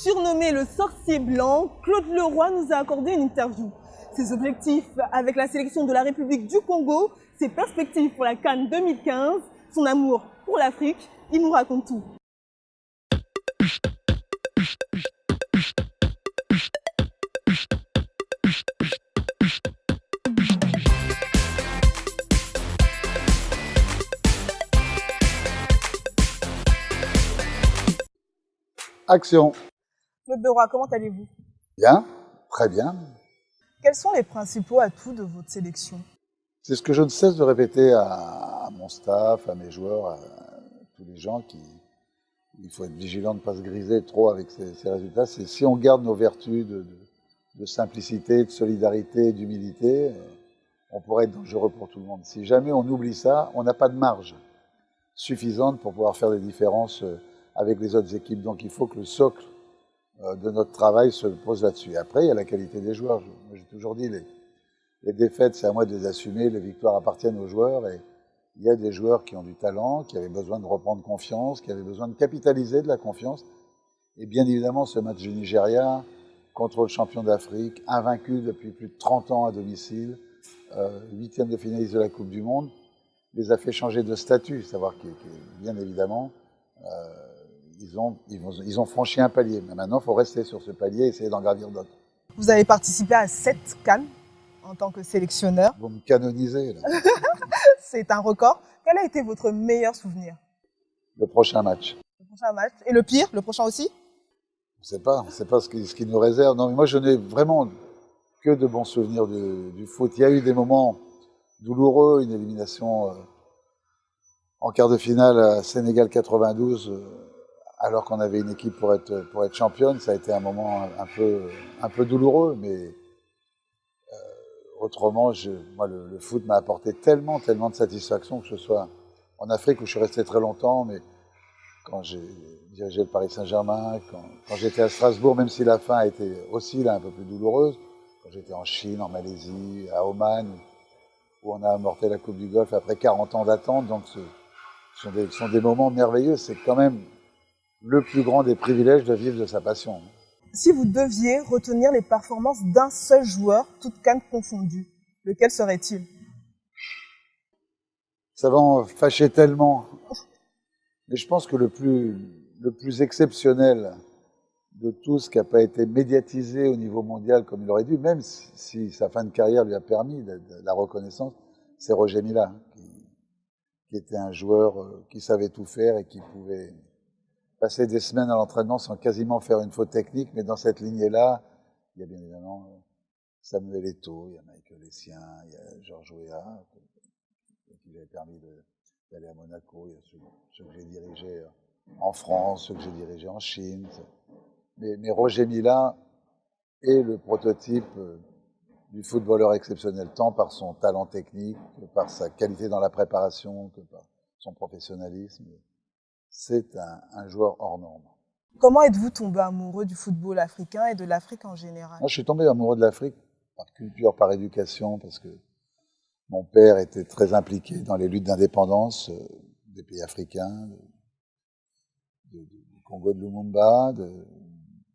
Surnommé le sorcier blanc, Claude Leroy nous a accordé une interview. Ses objectifs avec la sélection de la République du Congo, ses perspectives pour la CAN 2015, son amour pour l'Afrique, il nous raconte tout. Action. Claude Leroy, comment allez-vous? Bien, très bien. Quels sont les principaux atouts de votre sélection? C'est ce que je ne cesse de répéter à mon staff, à mes joueurs, à tous les gens il faut être vigilant de ne pas se griser trop avec ces résultats. C'est si on garde nos vertus de simplicité, de solidarité, d'humilité, on pourrait être dangereux pour tout le monde. Si jamais on oublie ça, on n'a pas de marge suffisante pour pouvoir faire des différences avec les autres équipes. Donc il faut que le socle de notre travail se pose là-dessus. Après, il y a la qualité des joueurs. J'ai toujours dit, les défaites, c'est à moi de les assumer, les victoires appartiennent aux joueurs. Et il y a des joueurs qui ont du talent, qui avaient besoin de reprendre confiance, qui avaient besoin de capitaliser de la confiance. Et bien évidemment, ce match du Nigeria contre le champion d'Afrique, invaincu depuis plus de 30 ans à domicile, 8e de finaliste de la Coupe du Monde, les a fait changer de statut. Savoir que bien évidemment, ils ont franchi un palier. Mais maintenant, il faut rester sur ce palier et essayer d'en gravir d'autres. Vous avez participé à 7 CAN en tant que sélectionneur. Vous me canonisez, là. C'est un record. Quel a été votre meilleur souvenir? Le prochain match. Le prochain match. Et le pire, le prochain aussi? On ne sait pas ce qui nous réserve. Non, mais moi, je n'ai vraiment que de bons souvenirs du foot. Il y a eu des moments douloureux, une élimination en quart de finale à Sénégal 92, alors qu'on avait une équipe pour être championne. Ça a été un moment un peu douloureux, mais autrement, moi, le foot m'a apporté tellement de satisfaction, que ce soit en Afrique où je suis resté très longtemps, mais quand j'ai dirigé le Paris Saint-Germain, quand j'étais à Strasbourg, même si la fin a été aussi là un peu plus douloureuse, quand j'étais en Chine, en Malaisie, à Oman, où on a amorti la Coupe du Golfe après 40 ans d'attente, donc ce sont des moments merveilleux. C'est quand même le plus grand des privilèges de vivre de sa passion. Si vous deviez retenir les performances d'un seul joueur, toutes CAN confondues, lequel serait-il? Ça va en fâcher tellement. Mais je pense que le plus exceptionnel de tout ce qui n'a pas été médiatisé au niveau mondial comme il aurait dû, même si sa fin de carrière lui a permis de la reconnaissance, c'est Roger Mila, qui était un joueur qui savait tout faire et qui pouvait passer des semaines à l'entraînement sans quasiment faire une faute technique. Mais dans cette lignée-là, il y a bien évidemment Samuel Eto'o, il y a Michael Essien, il y a Georges Weah, qui lui avait permis d'aller à Monaco. Il y a ceux que j'ai dirigés en France, ceux que j'ai dirigés en Chine. Mais Roger Mila est le prototype du footballeur exceptionnel, tant par son talent technique, que par sa qualité dans la préparation, que par son professionnalisme. C'est un joueur hors norme. Comment êtes-vous tombé amoureux du football africain et de l'Afrique en général? Moi, je suis tombé amoureux de l'Afrique par culture, par éducation, parce que mon père était très impliqué dans les luttes d'indépendance des pays africains, du Congo de Lumumba, de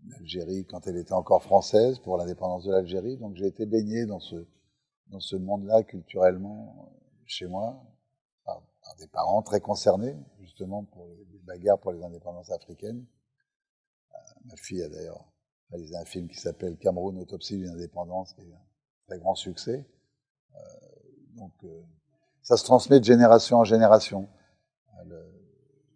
l'Algérie quand elle était encore française, pour l'indépendance de l'Algérie. Donc j'ai été baigné dans ce monde-là culturellement chez moi, par des parents très concernés, justement, pour les bagarres pour les indépendances africaines. Ma fille a d'ailleurs réalisé un film qui s'appelle Cameroun, autopsie d'une indépendance, qui est un très grand succès. Donc ça se transmet de génération en génération,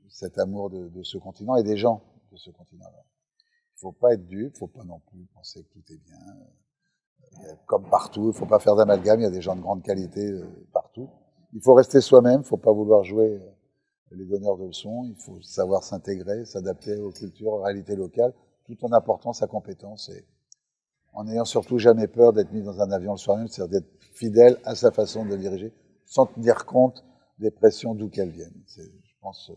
cet amour de ce continent et des gens de ce continent-là. Il ne faut pas être dupe, il ne faut pas non plus penser que tout est bien. Comme partout, il ne faut pas faire d'amalgame, il y a des gens de grande qualité partout. Il faut rester soi-même, il ne faut pas vouloir jouer les donneurs de leçons, il faut savoir s'intégrer, s'adapter aux cultures, aux réalités locales, tout en apportant sa compétence et en n'ayant surtout jamais peur d'être mis dans un avion le soir même, c'est-à-dire d'être fidèle à sa façon de diriger, sans tenir compte des pressions d'où qu'elles viennent. Je pense,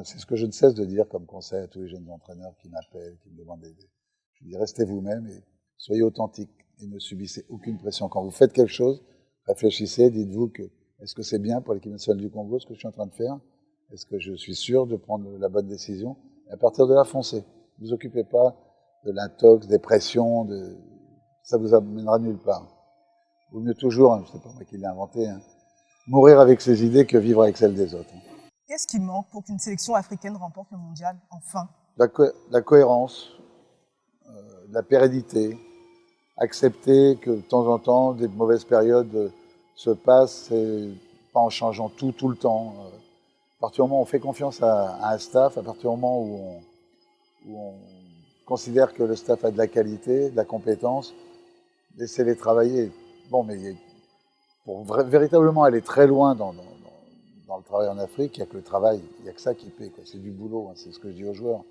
c'est ce que je ne cesse de dire comme conseil à tous les jeunes entraîneurs qui m'appellent, qui me demandent d'aider. Je dis, restez vous-même et soyez authentiques et ne subissez aucune pression. Quand vous faites quelque chose, réfléchissez, dites-vous que est-ce que c'est bien pour l'équipe nationale du Congo ce que je suis en train de faire? Est-ce que je suis sûr de prendre la bonne décision? Et à partir de là, foncez. Ne vous occupez pas de l'intox, des pressions, ça vous amènera nulle part. Vaut mieux toujours, c'est pas moi qui l'ai inventé, mourir avec ses idées que vivre avec celles des autres. Qu'est-ce qui manque pour qu'une sélection africaine remporte le mondial, enfin? La cohérence, la pérennité, accepter que de temps en temps, des mauvaises périodes se passent, et pas en changeant tout le temps. À partir du moment où on fait confiance à un staff, à partir du moment où on considère que le staff a de la qualité, de la compétence, laissez-les travailler. Bon, mais pour véritablement aller très loin dans le travail en Afrique, il n'y a que le travail, il n'y a que ça qui paie. C'est du boulot, c'est ce que je dis aux joueurs.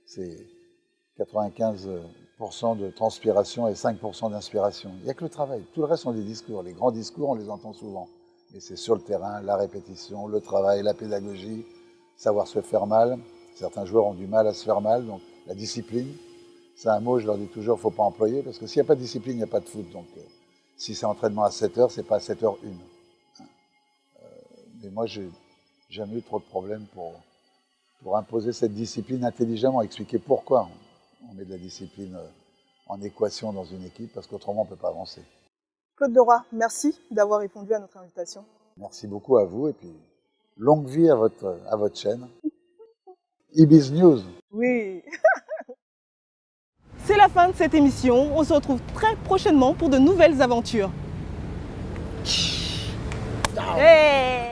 C'est 95% de transpiration et 5% d'inspiration. Il n'y a que le travail. Tout le reste sont des discours. Les grands discours, on les entend souvent. Mais c'est sur le terrain, la répétition, le travail, la pédagogie, savoir se faire mal. Certains joueurs ont du mal à se faire mal, donc la discipline. C'est un mot, je leur dis toujours, il ne faut pas employer, parce que s'il n'y a pas de discipline, il n'y a pas de foot. Donc, si c'est entraînement à 7h, c'est pas à 7h01. Mais moi, j'ai jamais eu trop de problèmes pour imposer cette discipline intelligemment, expliquer pourquoi on met de la discipline en équation dans une équipe, parce qu'autrement, on ne peut pas avancer. Claude Leroy, merci d'avoir répondu à notre invitation. Merci beaucoup à vous, et puis longue vie à votre chaîne. Ibiz News. Oui. C'est la fin de cette émission. On se retrouve très prochainement pour de nouvelles aventures. Hey.